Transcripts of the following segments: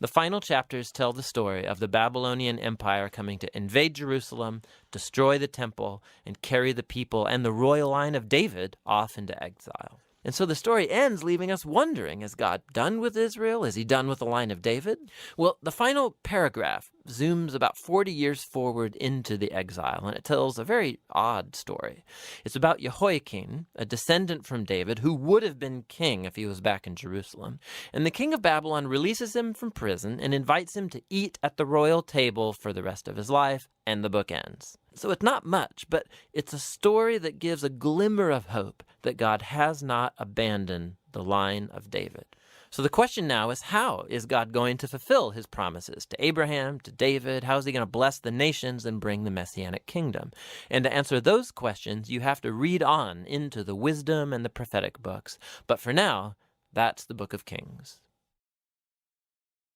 The final chapters tell the story of the Babylonian Empire coming to invade Jerusalem, destroy the temple, and carry the people and the royal line of David off into exile. And so the story ends leaving us wondering, is God done with Israel? Is he done with the line of David? Well, the final paragraph zooms about 40 years forward into the exile, and it tells a very odd story. It's about Jehoiakim, a descendant from David, who would have been king if he was back in Jerusalem. And the king of Babylon releases him from prison and invites him to eat at the royal table for the rest of his life, and the book ends. So it's not much, but it's a story that gives a glimmer of hope that God has not abandoned the line of David. So the question now is, how is God going to fulfill his promises to Abraham, to David? How is he going to bless the nations and bring the Messianic kingdom? And to answer those questions, you have to read on into the wisdom and the prophetic books. But for now, that's the book of Kings.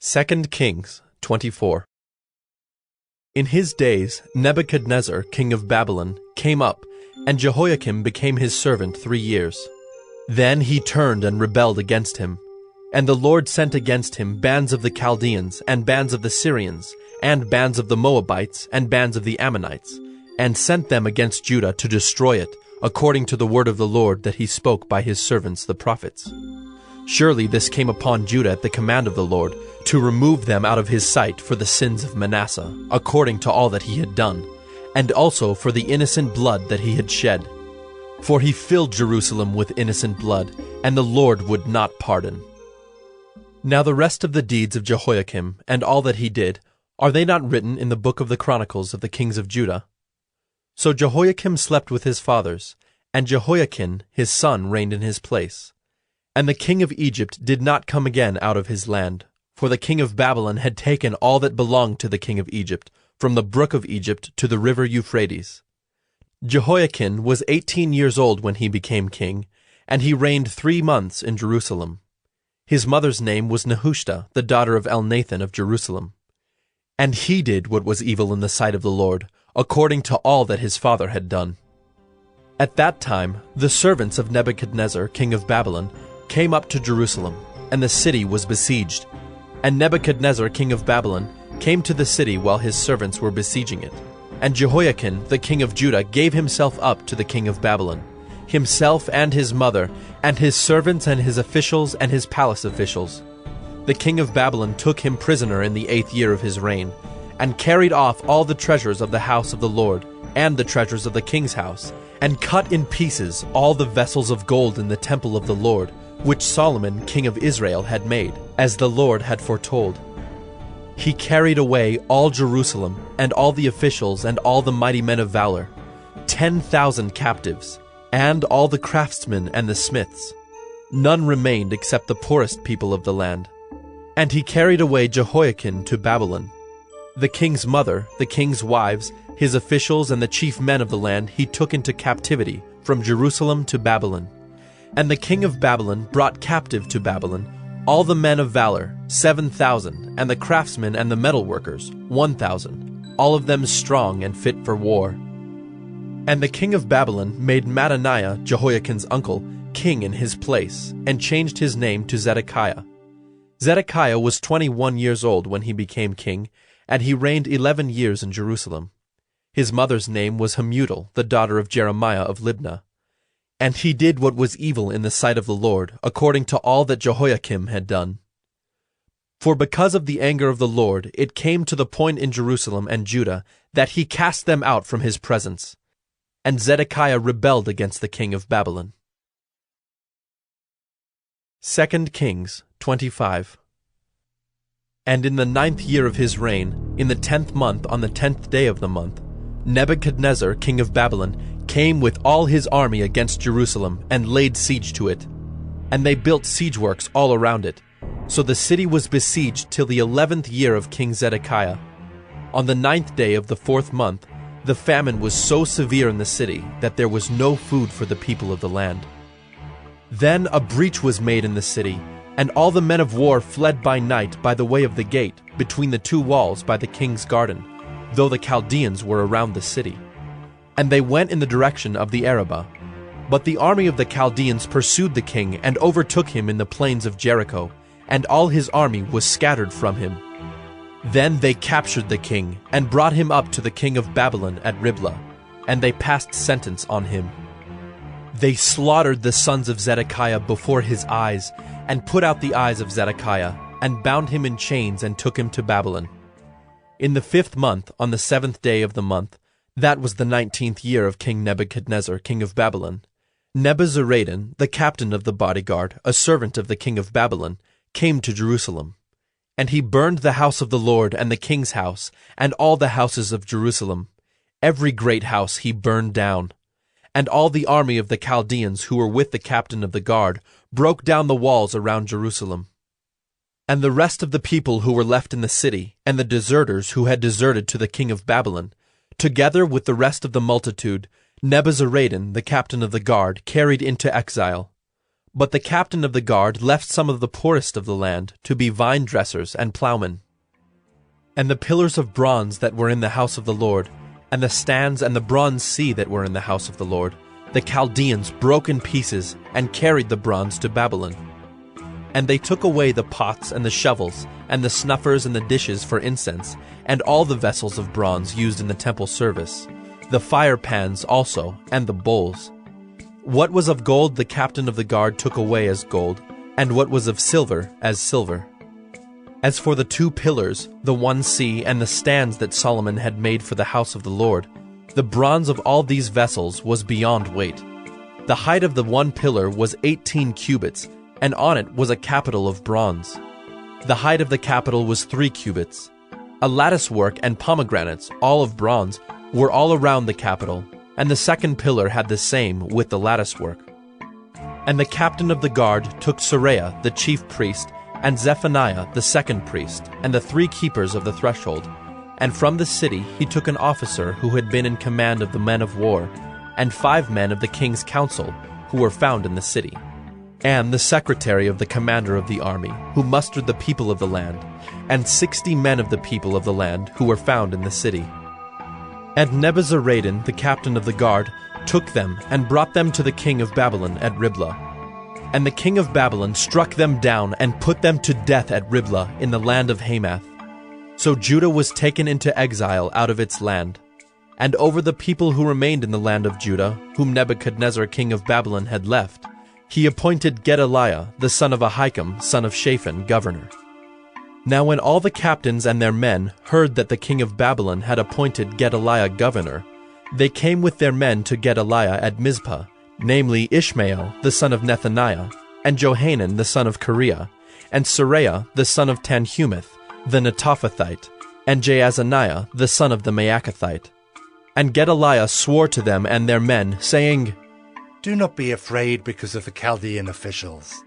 2 Kings 24. In his days, Nebuchadnezzar, king of Babylon, came up, and Jehoiakim became his servant 3 years. Then he turned and rebelled against him. And the Lord sent against him bands of the Chaldeans, and bands of the Syrians, and bands of the Moabites, and bands of the Ammonites, and sent them against Judah to destroy it, according to the word of the Lord that he spoke by his servants the prophets. Surely this came upon Judah at the command of the Lord, to remove them out of his sight for the sins of Manasseh, according to all that he had done, and also for the innocent blood that he had shed. For he filled Jerusalem with innocent blood, and the Lord would not pardon. Now the rest of the deeds of Jehoiakim, and all that he did, are they not written in the book of the Chronicles of the kings of Judah? So Jehoiakim slept with his fathers, and Jehoiakim his son reigned in his place. And the king of Egypt did not come again out of his land, for the king of Babylon had taken all that belonged to the king of Egypt, from the brook of Egypt to the river Euphrates. Jehoiakim was 18 years old when he became king, and he reigned 3 months in Jerusalem. His mother's name was Nehushta, the daughter of Elnathan of Jerusalem. And he did what was evil in the sight of the Lord, according to all that his father had done. At that time the servants of Nebuchadnezzar, king of Babylon, came up to Jerusalem, and the city was besieged. And Nebuchadnezzar, king of Babylon, came to the city while his servants were besieging it. And Jehoiakim, the king of Judah, gave himself up to the king of Babylon, himself and his mother, and his servants and his officials and his palace officials. The king of Babylon took him prisoner in the 8th year of his reign, and carried off all the treasures of the house of the Lord, and the treasures of the king's house, and cut in pieces all the vessels of gold in the temple of the Lord, which Solomon king of Israel had made, as the Lord had foretold. He carried away all Jerusalem, and all the officials, and all the mighty men of valor, 10,000 captives, and all the craftsmen and the smiths. None remained except the poorest people of the land. And he carried away Jehoiakim to Babylon. The king's mother, the king's wives, his officials, and the chief men of the land he took into captivity from Jerusalem to Babylon. And the king of Babylon brought captive to Babylon all the men of valor, 7,000, and the craftsmen and the metalworkers, 1,000, all of them strong and fit for war. And the king of Babylon made Mattaniah, Jehoiakim's uncle, king in his place, and changed his name to Zedekiah. Zedekiah was 21 years old when he became king, and he reigned 11 years in Jerusalem. His mother's name was Hamutal, the daughter of Jeremiah of Libnah. And he did what was evil in the sight of the Lord, according to all that Jehoiakim had done. For because of the anger of the Lord, it came to the point in Jerusalem and Judah that he cast them out from his presence. And Zedekiah rebelled against the king of Babylon. 2 Kings 25. And in the 9th year of his reign, in the 10th month on the 10th day of the month, Nebuchadnezzar, king of Babylon, came with all his army against Jerusalem and laid siege to it. And they built siege works all around it. So the city was besieged till the 11th year of King Zedekiah. On the 9th day of the 4th month, the famine was so severe in the city that there was no food for the people of the land. Then a breach was made in the city, and all the men of war fled by night by the way of the gate, between the 2 walls by the king's garden, though the Chaldeans were around the city. And they went in the direction of the Arabah. But the army of the Chaldeans pursued the king and overtook him in the plains of Jericho, and all his army was scattered from him. Then they captured the king, and brought him up to the king of Babylon at Riblah, and they passed sentence on him. They slaughtered the sons of Zedekiah before his eyes, and put out the eyes of Zedekiah, and bound him in chains, and took him to Babylon. In the 5th month, on the 7th day of the month, that was the 19th year of King Nebuchadnezzar, king of Babylon, Nebuzaradan, the captain of the bodyguard, a servant of the king of Babylon, came to Jerusalem. And he burned the house of the Lord and the king's house, and all the houses of Jerusalem. Every great house he burned down. And all the army of the Chaldeans who were with the captain of the guard broke down the walls around Jerusalem. And the rest of the people who were left in the city, and the deserters who had deserted to the king of Babylon, together with the rest of the multitude, Nebuzaradan, the captain of the guard, carried into exile. But the captain of the guard left some of the poorest of the land to be vine dressers and plowmen. And the pillars of bronze that were in the house of the Lord, and the stands and the bronze sea that were in the house of the Lord, the Chaldeans broke in pieces and carried the bronze to Babylon. And they took away the pots and the shovels, and the snuffers and the dishes for incense, and all the vessels of bronze used in the temple service, the fire pans also, and the bowls. What was of gold the captain of the guard took away as gold, and what was of silver as silver. As for the 2 pillars, the one sea, and the stands that Solomon had made for the house of the Lord, the bronze of all these vessels was beyond weight. The height of the one pillar was 18 cubits, and on it was a capital of bronze. The height of the capital was 3 cubits. A latticework and pomegranates, all of bronze, were all around the capital, and the 2nd pillar had the same with the latticework. And the captain of the guard took Seraiah the chief priest, and Zephaniah the 2nd priest, and the 3 keepers of the threshold. And from the city he took an officer who had been in command of the men of war, and 5 men of the king's council, who were found in the city, and the secretary of the commander of the army, who mustered the people of the land, and 60 men of the people of the land, who were found in the city. And Nebuzaradan, the captain of the guard, took them and brought them to the king of Babylon at Riblah. And the king of Babylon struck them down and put them to death at Riblah in the land of Hamath. So Judah was taken into exile out of its land. And over the people who remained in the land of Judah, whom Nebuchadnezzar king of Babylon had left, he appointed Gedaliah, the son of Ahikam, son of Shaphan, governor. Now when all the captains and their men heard that the king of Babylon had appointed Gedaliah governor, they came with their men to Gedaliah at Mizpah, namely Ishmael the son of Nethaniah, and Johanan the son of Kareah, and Seraiah the son of Tanhumeth, the Netophathite, and Jaazaniah the son of the Maacathite. And Gedaliah swore to them and their men, saying, Do not be afraid because of the Chaldean officials.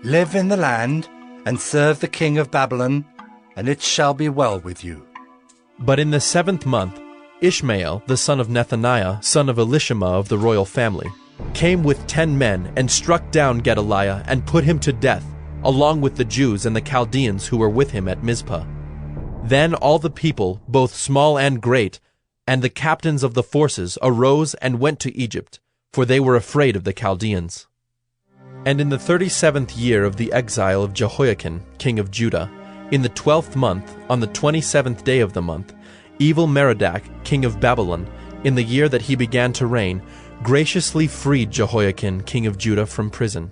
Live in the land, and serve the king of Babylon, and it shall be well with you. But in the 7th month, Ishmael, the son of Nethaniah, son of Elishama of the royal family, came with 10 men and struck down Gedaliah and put him to death, along with the Jews and the Chaldeans who were with him at Mizpah. Then all the people, both small and great, and the captains of the forces arose and went to Egypt, for they were afraid of the Chaldeans. And in the 37th year of the exile of Jehoiakim, king of Judah, in the 12th month, on the 27th day of the month, Evil-Merodach, king of Babylon, in the year that he began to reign, graciously freed Jehoiakim, king of Judah, from prison.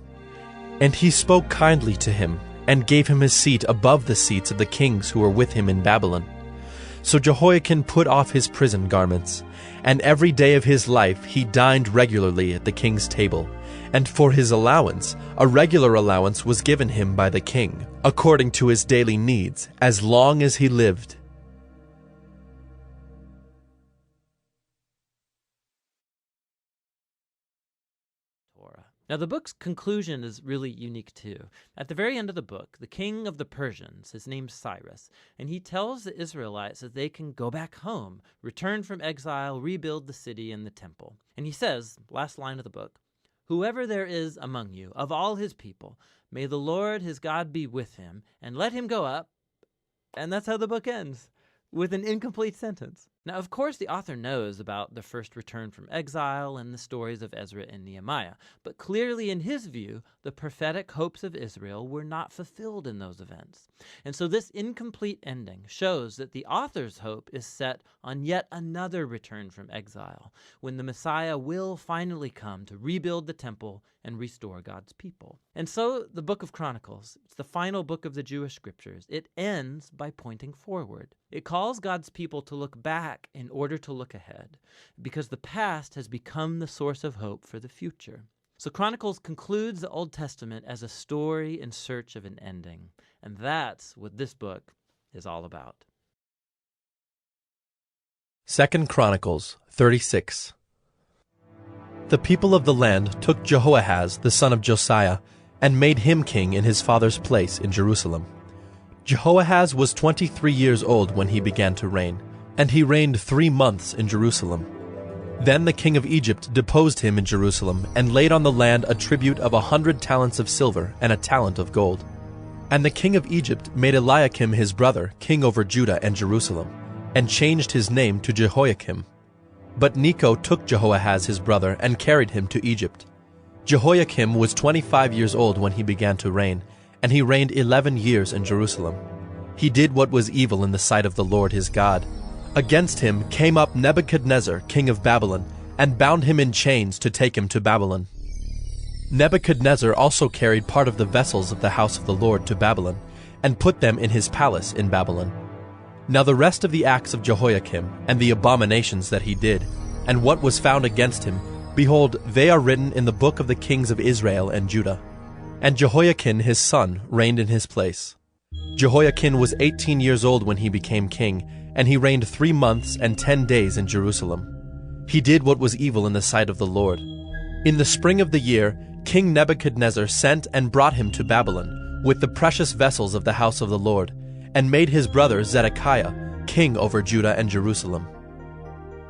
And he spoke kindly to him, and gave him his seat above the seats of the kings who were with him in Babylon. So Jehoiakim put off his prison garments, and every day of his life he dined regularly at the king's table. And for his allowance, a regular allowance was given him by the king, according to his daily needs, as long as he lived. Now, the book's conclusion is really unique, too. At the very end of the book, the king of the Persians, his name's Cyrus, and he tells the Israelites that they can go back home, return from exile, rebuild the city and the temple. And he says, last line of the book, "Whoever there is among you, of all his people, may the Lord his God be with him, and let him go up." And that's how the book ends, with an incomplete sentence. Now, of course, the author knows about the first return from exile and the stories of Ezra and Nehemiah, but clearly in his view, the prophetic hopes of Israel were not fulfilled in those events. And so this incomplete ending shows that the author's hope is set on yet another return from exile, when the Messiah will finally come to rebuild the temple and restore God's people. And so the book of Chronicles, it's the final book of the Jewish scriptures. It ends by pointing forward. It calls God's people to look back in order to look ahead, because the past has become the source of hope for the future. So Chronicles concludes the Old Testament as a story in search of an ending, and that's what this book is all about. 2 Chronicles 36. The people of the land took Jehoahaz the son of Josiah and made him king in his father's place in Jerusalem. Jehoahaz was 23 years old when he began to reign, and he reigned 3 months in Jerusalem. Then the king of Egypt deposed him in Jerusalem and laid on the land a tribute of 100 talents of silver and a talent of gold. And the king of Egypt made Eliakim his brother king over Judah and Jerusalem, and changed his name to Jehoiakim. But Necho took Jehoahaz his brother and carried him to Egypt. Jehoiakim was 25 years old when he began to reign, and he reigned 11 years in Jerusalem. He did what was evil in the sight of the Lord his God. Against him came up Nebuchadnezzar, king of Babylon, and bound him in chains to take him to Babylon. Nebuchadnezzar also carried part of the vessels of the house of the Lord to Babylon, and put them in his palace in Babylon. Now the rest of the acts of Jehoiakim, and the abominations that he did, and what was found against him, behold, they are written in the book of the kings of Israel and Judah. And Jehoiakim his son reigned in his place. Jehoiakim was 18 years old when he became king, and he reigned 3 months and 10 days in Jerusalem. He did what was evil in the sight of the Lord. In the spring of the year, King Nebuchadnezzar sent and brought him to Babylon, with the precious vessels of the house of the Lord, and made his brother Zedekiah king over Judah and Jerusalem.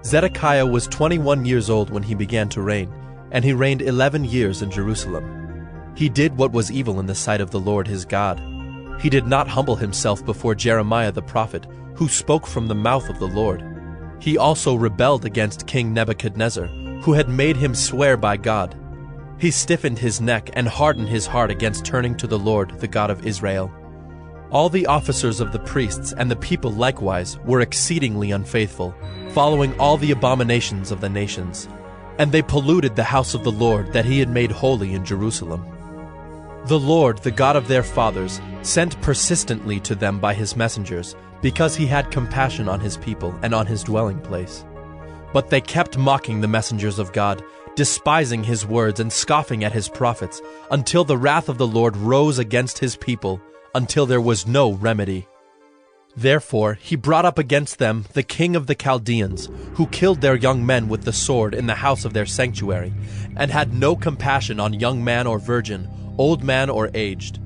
Zedekiah was 21 years old when he began to reign, and he reigned 11 years in Jerusalem. He did what was evil in the sight of the Lord his God. He did not humble himself before Jeremiah the prophet, who spoke from the mouth of the Lord. He also rebelled against King Nebuchadnezzar, who had made him swear by God. He stiffened his neck and hardened his heart against turning to the Lord, the God of Israel. All the officers of the priests and the people likewise were exceedingly unfaithful, following all the abominations of the nations. And they polluted the house of the Lord that he had made holy in Jerusalem. The Lord, the God of their fathers, sent persistently to them by his messengers, because he had compassion on his people and on his dwelling place. But they kept mocking the messengers of God, despising his words and scoffing at his prophets, until the wrath of the Lord rose against his people, until there was no remedy. Therefore he brought up against them the king of the Chaldeans, who killed their young men with the sword in the house of their sanctuary, and had no compassion on young man or virgin, old man or aged.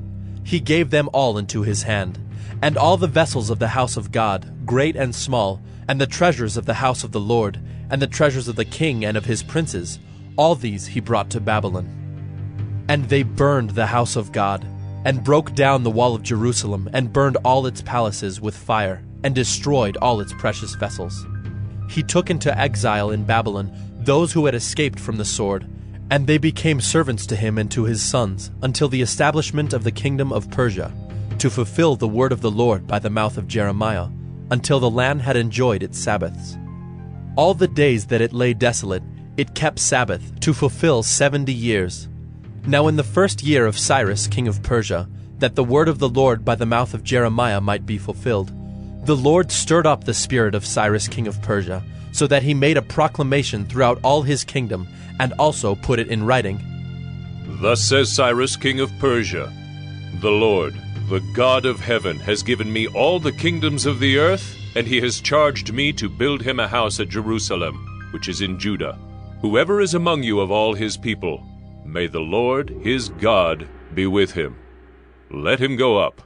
He gave them all into his hand, and all the vessels of the house of God, great and small, and the treasures of the house of the Lord, and the treasures of the king and of his princes, all these he brought to Babylon. And they burned the house of God, and broke down the wall of Jerusalem, and burned all its palaces with fire, and destroyed all its precious vessels. He took into exile in Babylon those who had escaped from the sword, and they became servants to him and to his sons, until the establishment of the kingdom of Persia, to fulfill the word of the Lord by the mouth of Jeremiah, until the land had enjoyed its Sabbaths. All the days that it lay desolate, it kept Sabbath, to fulfill 70 years. Now in the first year of Cyrus king of Persia, that the word of the Lord by the mouth of Jeremiah might be fulfilled, the Lord stirred up the spirit of Cyrus king of Persia, so that he made a proclamation throughout all his kingdom, and also put it in writing. Thus says Cyrus king of Persia, the Lord, the God of heaven, has given me all the kingdoms of the earth, and he has charged me to build him a house at Jerusalem, which is in Judah. Whoever is among you of all his people, may the Lord his God be with him. Let him go up.